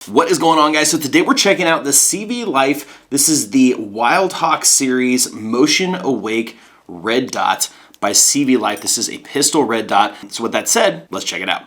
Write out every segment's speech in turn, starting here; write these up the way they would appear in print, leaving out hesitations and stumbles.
What is going on, guys? So today we're checking out the CVLIFE. This is the WildHawk series Motion Awake Red Dot by CVLIFE. This is a pistol red dot. So with that said, let's check it out.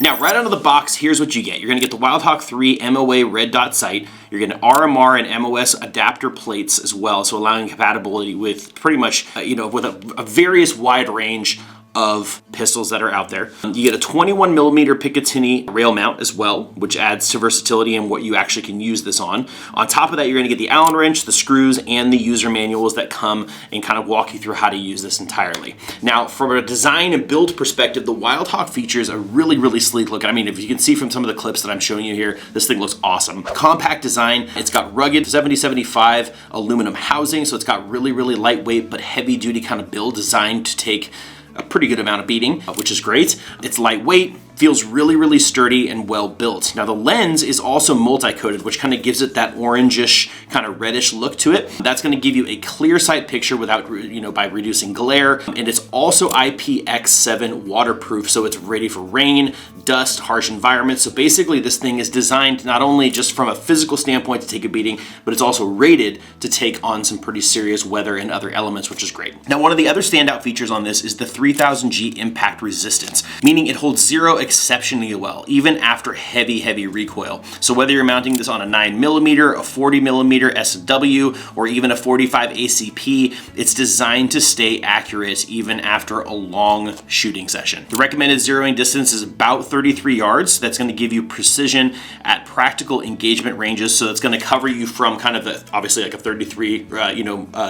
Now, right out of the box, here's what you get. You're gonna get the WildHawk 3 MOA Red Dot sight. You're getting RMR and MOS adapter plates as well, so allowing compatibility with pretty much, with a various wide range of pistols that are out there. You get a 21mm Picatinny rail mount as well, which adds to versatility and what you actually can use this on. On top of that, you're gonna get the Allen wrench, the screws, and the user manuals that come and kind of walk you through how to use this entirely. Now, from a design and build perspective, the WildHawk features a really, really sleek look. I mean, if you can see from some of the clips that I'm showing you here, this thing looks awesome. Compact design, it's got rugged 7075 aluminum housing, so it's got really, really lightweight but heavy duty kind of build designed to take a pretty good amount of beating, which is great. It's lightweight, feels really, really sturdy and well built. Now the lens is also multi-coated, which kind of gives it that orangish, kind of reddish look to it. That's gonna give you a clear sight picture without, by reducing glare. And it's also IPX7 waterproof, so it's ready for rain, dust, harsh environments. So basically this thing is designed not only just from a physical standpoint to take a beating, but it's also rated to take on some pretty serious weather and other elements, which is great. Now, one of the other standout features on this is the 3000G impact resistance, meaning it holds zero exceptionally well, even after heavy, heavy recoil. So whether you're mounting this on a 9mm, a 40mm SW, or even a 45 ACP, it's designed to stay accurate even after a long shooting session. The recommended zeroing distance is about 33 yards. That's gonna give you precision at practical engagement ranges. So it's gonna cover you from kind of obviously like a 33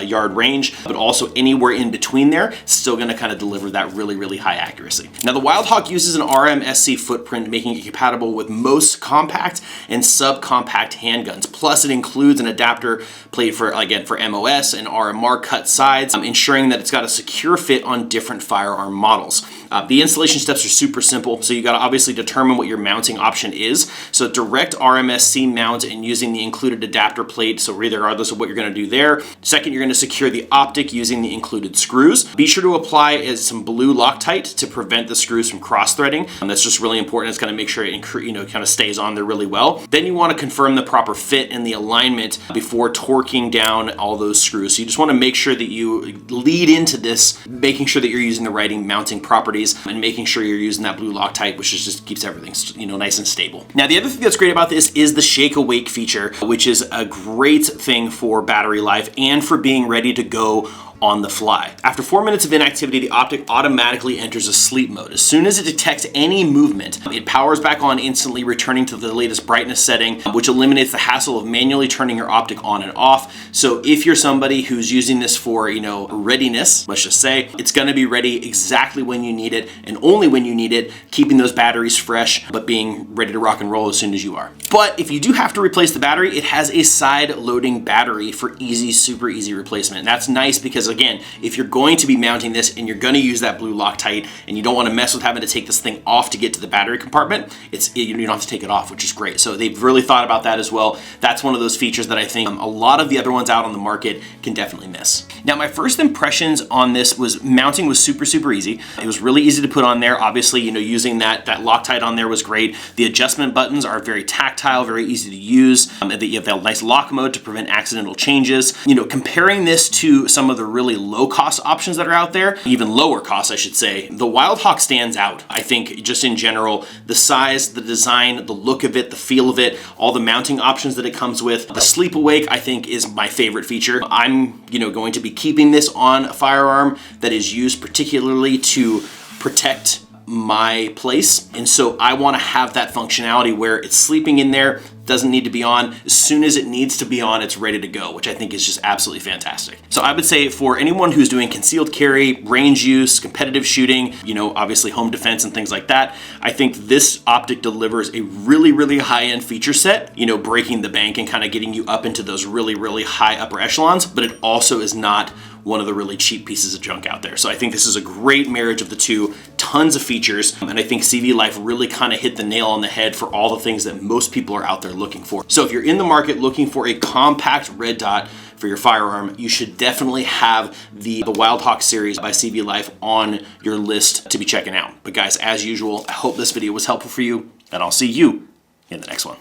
yard range, but also anywhere in between there, still gonna kind of deliver that really, really high accuracy. Now the WildHawk uses an RMSC footprint, making it compatible with most compact and subcompact handguns. Plus it includes an adapter plate for MOS and RMR cut sides, ensuring that it's got a secure fit on different firearm models. The installation steps are super simple, so you gotta obviously determine what your mounting option is. So direct RMSC mount and using the included adapter plate, so regardless of what you're gonna do there. Second, you're gonna secure the optic using the included screws. Be sure to apply some blue Loctite to prevent the screws from cross-threading. That's just really important. It's gonna make sure it kind of stays on there really well. Then you wanna confirm the proper fit and the alignment before torquing down all those screws. So you just wanna make sure that you lead into this, making sure that you're using the right mounting properties and making sure you're using that blue Loctite, which just keeps everything nice and stable. Now the other thing that's great about this is the shake awake feature, which is a great thing for battery life and for being ready to go on the fly. After 4 minutes of inactivity, the optic automatically enters a sleep mode. As soon as it detects any movement, it powers back on instantly, returning to the latest brightness setting, which eliminates the hassle of manually turning your optic on and off. So if you're somebody who's using this for, readiness, let's just say, it's gonna be ready exactly when you need it and only when you need it, keeping those batteries fresh, but being ready to rock and roll as soon as you are. But if you do have to replace the battery, it has a side loading battery for super easy replacement. And that's nice because again, if you're going to be mounting this and you're going to use that blue Loctite and you don't want to mess with having to take this thing off to get to the battery compartment, you don't have to take it off, which is great. So they've really thought about that as well. That's one of those features that I think a lot of the other ones out on the market can definitely miss. Now, my first impressions on this was mounting was super easy. It was really easy to put on there. Obviously, using that Loctite on there was great. The adjustment buttons are very tactile, very easy to use. You have that nice lock mode to prevent accidental changes. Comparing this to some of the really low-cost options that are out there, even lower cost, I should say, the WildHawk stands out. I think just in general, the size, the design, the look of it, the feel of it, all the mounting options that it comes with. The Sleep Awake, I think, is my favorite feature. I'm, going to be keeping this on a firearm that is used particularly to protect my place. And so I want to have that functionality where it's sleeping in there, doesn't need to be on. As soon as it needs to be on, it's ready to go, which I think is just absolutely fantastic. So I would say for anyone who's doing concealed carry, range use, competitive shooting, obviously home defense and things like that, I think this optic delivers a really high-end feature set, breaking the bank and kind of getting you up into those really high upper echelons, but it also is not one of the really cheap pieces of junk out there. So I think this is a great marriage of the two, tons of features, and I think CVLIFE really kind of hit the nail on the head for all the things that most people are out there looking for. So if you're in the market looking for a compact red dot for your firearm, you should definitely have the WildHawk series by CVLIFE on your list to be checking out. But guys, as usual, I hope this video was helpful for you, and I'll see you in the next one.